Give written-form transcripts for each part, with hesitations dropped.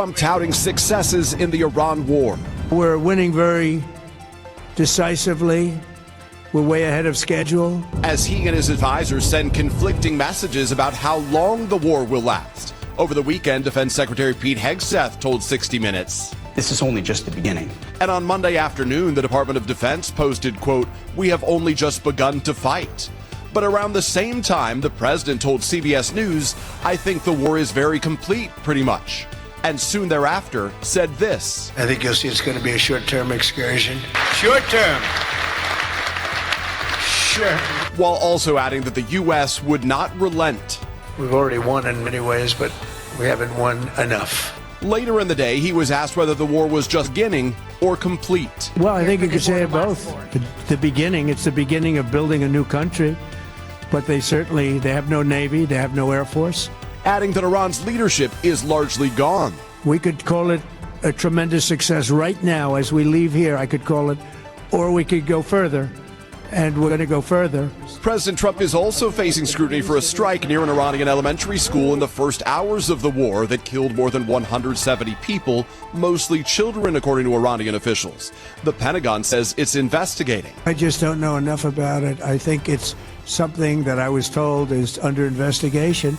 Trump touting successes in the Iran war. We're winning very decisively. We're way ahead of schedule. As he and his advisors send conflicting messages about how long the war will last. Over the weekend, Defense Secretary Pete Hegseth told 60 Minutes. This is only just the beginning. And on Monday afternoon, the Department of Defense posted, quote, "We have only just begun to fight." But around the same time, the president told CBS News, "I think the war is very complete, pretty much." And soon thereafter said this. I think you'll see it's going to be a short-term excursion. Short-term. Sure. While also adding that the U.S. would not relent. We've already won in many ways, but we haven't won enough. Later in the day, he was asked whether the war was just beginning or complete. Well, I think you could say it both. The beginning, it's the beginning of building a new country. But they have no Navy, they have no Air Force. Adding that Iran's leadership is largely gone. We could call it a tremendous success right now as we leave here, I could call it, or we could go further. And we're going to go further. President Trump is also facing scrutiny for a strike near an Iranian elementary school in the first hours of the war that killed more than 170 people, mostly children, according to Iranian officials. The Pentagon says it's investigating. I just don't know enough about it. I think it's something that I was told is under investigation.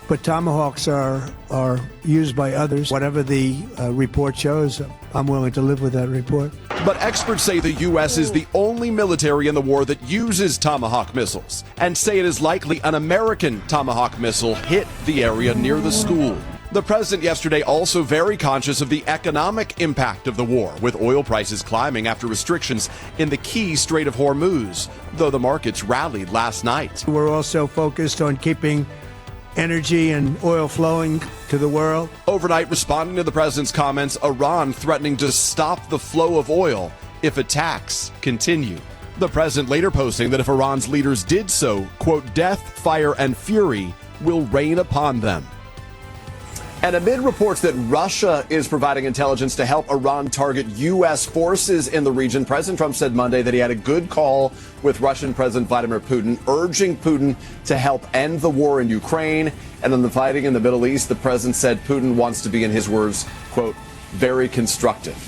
But Tomahawks are used by others. Whatever the report shows, I'm willing to live with that report. But experts say the U.S. is the only military in the war that uses Tomahawk missiles, and say it is likely an American Tomahawk missile hit the area near the school. The president yesterday also very conscious of the economic impact of the war, with oil prices climbing after restrictions in the key Strait of Hormuz, though the markets rallied last night. We're also focused on keeping energy and oil flowing to the world. Overnight, responding to the president's comments, Iran threatening to stop the flow of oil if attacks continue. The president later posting that if Iran's leaders did so, quote, "death, fire, and fury will rain upon them." And amid reports that Russia is providing intelligence to help Iran target U.S. forces in the region, President Trump said Monday that he had a good call with Russian President Vladimir Putin, urging Putin to help end the war in Ukraine. And then the fighting in the Middle East, the president said Putin wants to be, in his words, quote, "very constructive."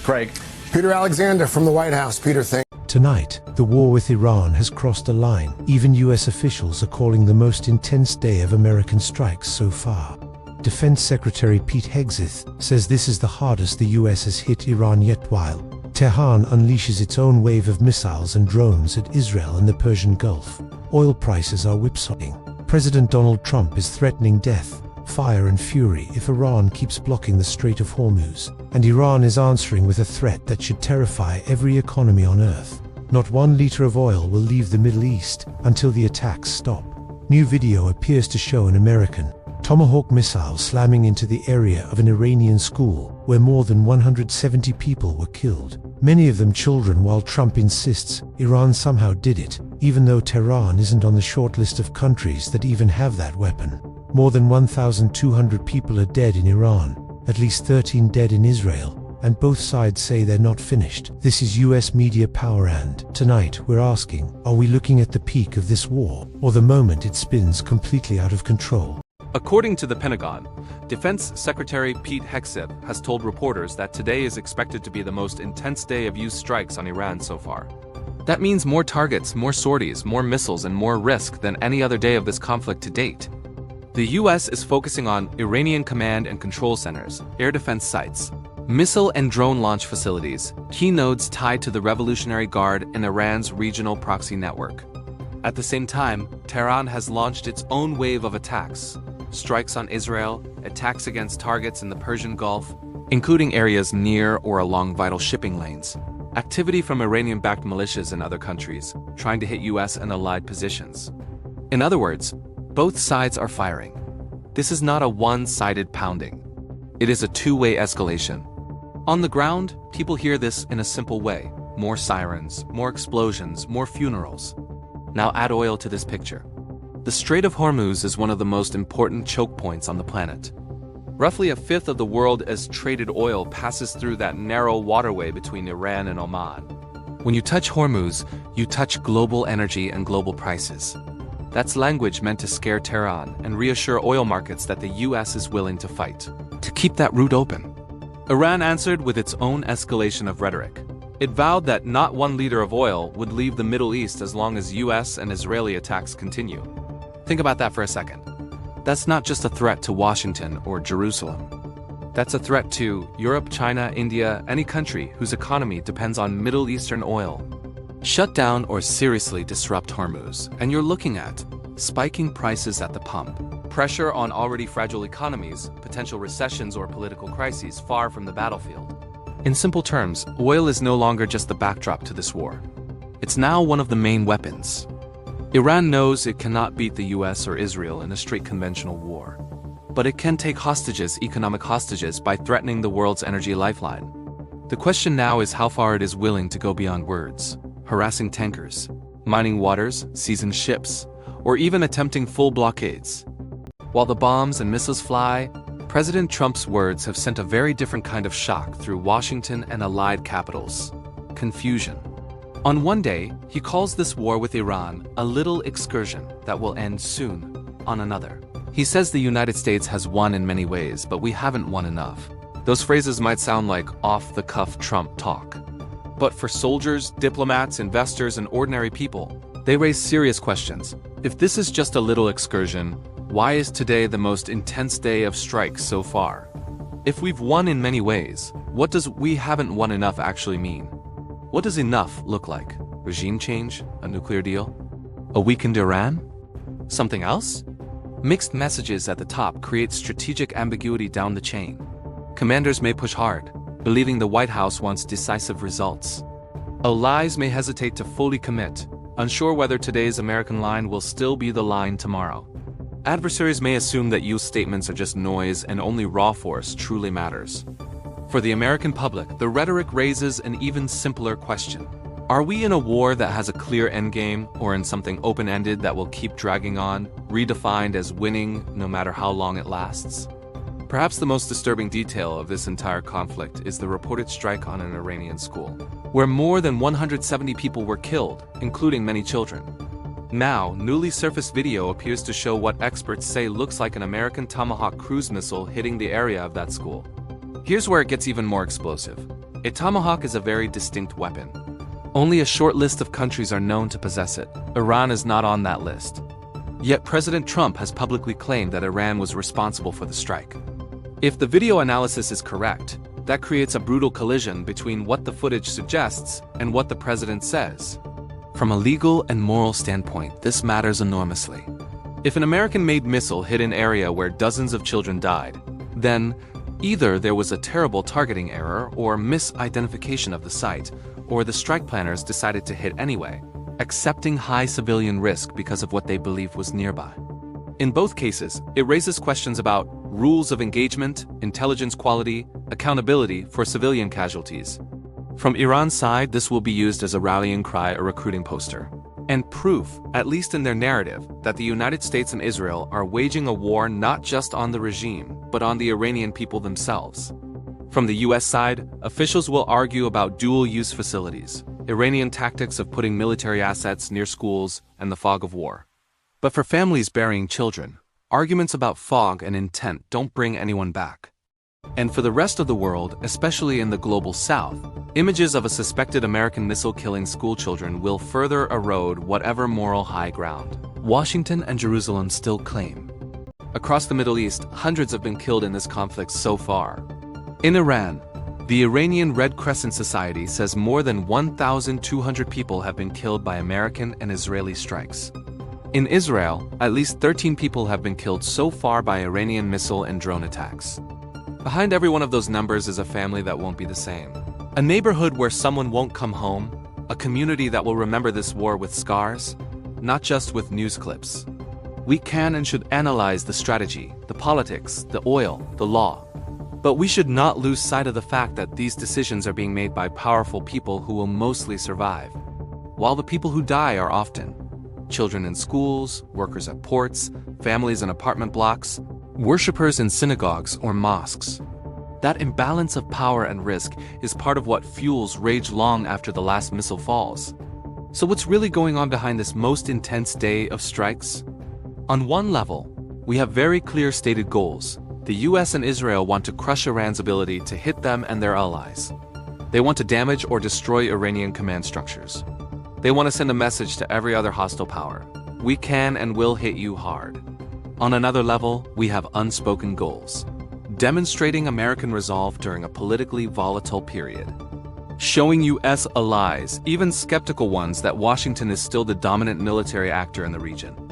Craig. Peter Alexander from the White House. Peter, thank you. Tonight, the war with Iran has crossed a line. Even U.S. officials are calling the most intense day of American strikes so far. Defense Secretary Pete Hegseth says this is the hardest the U.S. has hit Iran yet, while Tehran unleashes its own wave of missiles and drones at Israel and the Persian Gulf. Oil prices are whipsawing. President Donald Trump is threatening death, fire and fury if Iran keeps blocking the Strait of Hormuz. And Iran is answering with a threat that should terrify every economy on earth. Not 1 liter of oil will leave the Middle East until the attacks stop. New video appears to show an American Tomahawk missile slamming into the area of an Iranian school, where more than 170 people were killed, many of them children, while Trump insists Iran somehow did it, even though Tehran isn't on the short list of countries that even have that weapon. More than 1,200 people are dead in Iran, at least 13 dead in Israel, and both sides say they're not finished. This is US media power, and tonight we're asking, are we looking at the peak of this war, or the moment it spins completely out of control? According to the Pentagon, Defense Secretary Pete Hegseth has told reporters that today is expected to be the most intense day of U.S. strikes on Iran so far. That means more targets, more sorties, more missiles, and more risk than any other day of this conflict to date. The U.S. is focusing on Iranian command and control centers, air defense sites, missile and drone launch facilities, key nodes tied to the Revolutionary Guard and Iran's regional proxy network. At the same time, Tehran has launched its own wave of attacks. Strikes on Israel, attacks against targets in the Persian Gulf, including areas near or along vital shipping lanes. Activity from Iranian-backed militias in other countries, trying to hit U.S. and allied positions. In other words, both sides are firing. This is not a one-sided pounding. It is a two-way escalation. On the ground, people hear this in a simple way. More sirens, more explosions, more funerals. Now add oil to this picture. The Strait of Hormuz is one of the most important choke points on the planet. Roughly a fifth of the world's traded oil passes through that narrow waterway between Iran and Oman. When you touch Hormuz, you touch global energy and global prices. That's language meant to scare Tehran and reassure oil markets that the U.S. is willing to fight. to keep that route open. Iran answered with its own escalation of rhetoric. It vowed that not 1 liter of oil would leave the Middle East as long as US and Israeli attacks continue. Think about that for a second. That's not just a threat to Washington or Jerusalem. That's a threat to Europe, China, India, any country whose economy depends on Middle Eastern oil. Shut down or seriously disrupt Hormuz, and you're looking at spiking prices at the pump, pressure on already fragile economies, potential recessions or political crises far from the battlefield. In simple terms, oil is no longer just the backdrop to this war. It's now one of the main weapons. Iran knows it cannot beat the US or Israel in a straight conventional war. But it can take hostages, economic hostages, by threatening the world's energy lifeline. The question now is how far it is willing to go beyond words, harassing tankers, mining waters, seizing ships, or even attempting full blockades. While the bombs and missiles fly, President Trump's words have sent a very different kind of shock through Washington and allied capitals: confusion. On one day, he calls this war with Iran a little excursion that will end soon. On another, he says the United States has won in many ways, but we haven't won enough. Those phrases might sound like off-the-cuff Trump talk. But for soldiers, diplomats, investors, and ordinary people, they raise serious questions. If this is just a little excursion, why is today the most intense day of strikes so far? If we've won in many ways, what does "we haven't won enough" actually mean? What does enough look like? Regime change? A nuclear deal? A weakened Iran? Something else? Mixed messages at the top create strategic ambiguity down the chain. Commanders may push hard, believing the White House wants decisive results. Allies may hesitate to fully commit, unsure whether today's American line will still be the line tomorrow. Adversaries may assume that U.S. statements are just noise and only raw force truly matters. For the American public, the rhetoric raises an even simpler question. Are we in a war that has a clear endgame, or in something open-ended that will keep dragging on, redefined as winning no matter how long it lasts? Perhaps the most disturbing detail of this entire conflict is the reported strike on an Iranian school, where more than 170 people were killed, including many children. Now, newly surfaced video appears to show what experts say looks like an American Tomahawk cruise missile hitting the area of that school. Here's where it gets even more explosive. A Tomahawk is a very distinct weapon. Only a short list of countries are known to possess it. Iran is not on that list. Yet President Trump has publicly claimed that Iran was responsible for the strike. If the video analysis is correct, that creates a brutal collision between what the footage suggests and what the president says. From a legal and moral standpoint, this matters enormously. If an American-made missile hit an area where dozens of children died, then either there was a terrible targeting error or misidentification of the site, or the strike planners decided to hit anyway, accepting high civilian risk because of what they believed was nearby. In both cases, it raises questions about rules of engagement, intelligence quality, accountability for civilian casualties. From Iran's side, this will be used as a rallying cry or recruiting poster, and proof, at least in their narrative, that the United States and Israel are waging a war not just on the regime, but on the Iranian people themselves. From the US side, officials will argue about dual-use facilities, Iranian tactics of putting military assets near schools, and the fog of war. But for families burying children, arguments about fog and intent don't bring anyone back. And for the rest of the world, especially in the global south, images of a suspected American missile killing schoolchildren will further erode whatever moral high ground Washington and Jerusalem still claim. Across the Middle East, hundreds have been killed in this conflict so far. In Iran, the Iranian Red Crescent Society says more than 1,200 people have been killed by American and Israeli strikes. In Israel, at least 13 people have been killed so far by Iranian missile and drone attacks. Behind every one of those numbers is a family that won't be the same. A neighborhood where someone won't come home, a community that will remember this war with scars, not just with news clips. We can and should analyze the strategy, the politics, the oil, the law. But we should not lose sight of the fact that these decisions are being made by powerful people who will mostly survive, while the people who die are often children in schools, workers at ports, families in apartment blocks, worshippers in synagogues or mosques. That imbalance of power and risk is part of what fuels rage long after the last missile falls. So what's really going on behind this most intense day of strikes? On one level, we have very clear stated goals. The US and Israel want to crush Iran's ability to hit them and their allies. They want to damage or destroy Iranian command structures. They want to send a message to every other hostile power. We can and will hit you hard. On another level, we have unspoken goals. Demonstrating American resolve during a politically volatile period. Showing US allies, even skeptical ones, that Washington is still the dominant military actor in the region.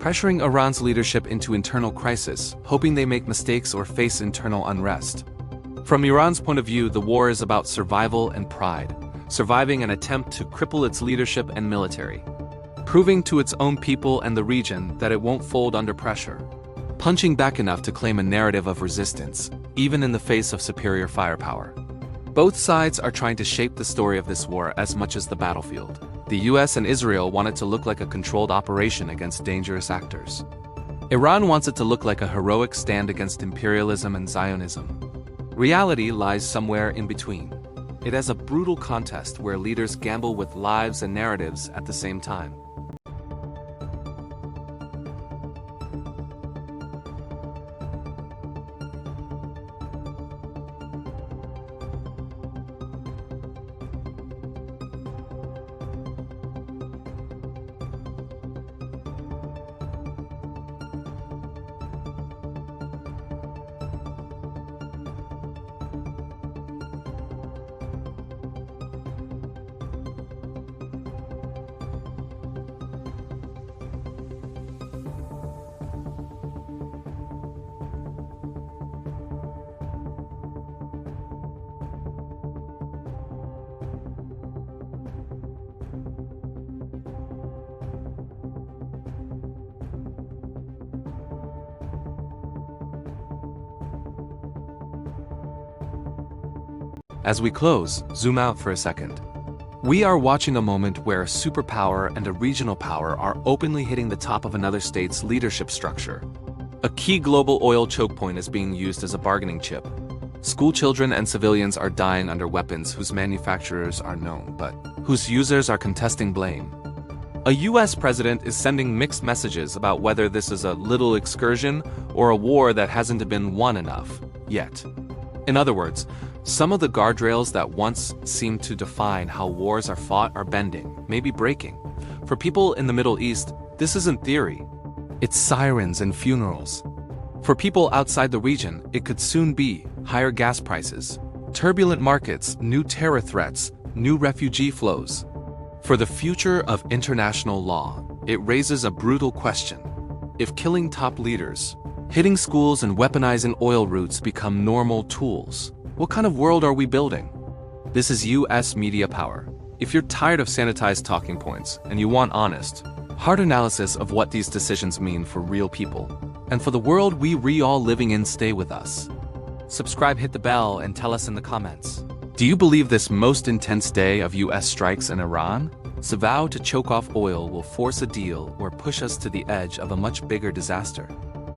Pressuring Iran's leadership into internal crisis, hoping they make mistakes or face internal unrest. From Iran's point of view, the war is about survival and pride, surviving an attempt to cripple its leadership and military. Proving to its own people and the region that it won't fold under pressure. Punching back enough to claim a narrative of resistance, even in the face of superior firepower. Both sides are trying to shape the story of this war as much as the battlefield. The US and Israel want it to look like a controlled operation against dangerous actors. Iran wants it to look like a heroic stand against imperialism and Zionism. Reality lies somewhere in between. It has a brutal contest where leaders gamble with lives and narratives at the same time. As we close, zoom out for a second. We are watching a moment where a superpower and a regional power are openly hitting the top of another state's leadership structure. A key global oil choke point is being used as a bargaining chip. School children and civilians are dying under weapons whose manufacturers are known, but whose users are contesting blame. A US president is sending mixed messages about whether this is a little excursion or a war that hasn't been won enough yet. In other words, some of the guardrails that once seemed to define how wars are fought are bending, maybe breaking. For people in the Middle East, this isn't theory. It's sirens and funerals. For people outside the region, it could soon be higher gas prices, turbulent markets, new terror threats, new refugee flows. For the future of international law, it raises a brutal question. If killing top leaders, hitting schools and weaponizing oil routes become normal tools, what kind of world are we building? This is US media power. If you're tired of sanitized talking points and you want honest, hard analysis of what these decisions mean for real people, and for the world we all living in, stay with us. Subscribe, hit the bell, and tell us in the comments. Do you believe this most intense day of US strikes in Iran? The vow to choke off oil will force a deal or push us to the edge of a much bigger disaster.